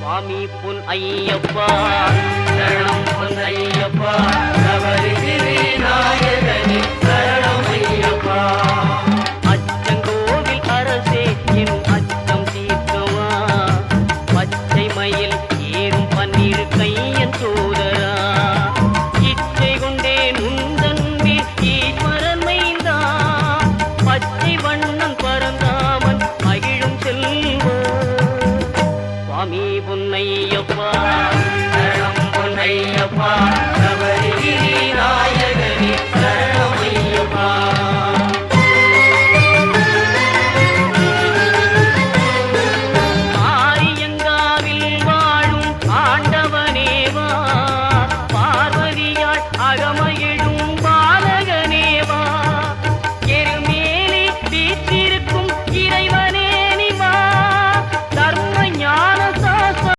சுவாமி பொன் ஐயப்பா சரணம் பொன் ஐயப்பா சபரிகிரி நாயகனே சரணம் ஐயப்பா அச்சங்கோவில் அரசே என் அச்சம் தீர்க்கவா பச்சை மயில் ஏறும் பன்னீர் கையன் சோதரா இச்சை கொண்டே நுந்தன்பில் ஈஸ்வரன் மைந்தா பச்சை வண்ணம் பரந்தாமன் மகிழும் செல்வா சுவாமி பொன்னையப்பா சரணம் பொன்னையப்பா சபரிகிரி நாயகனே சரணம் ஐயப்பா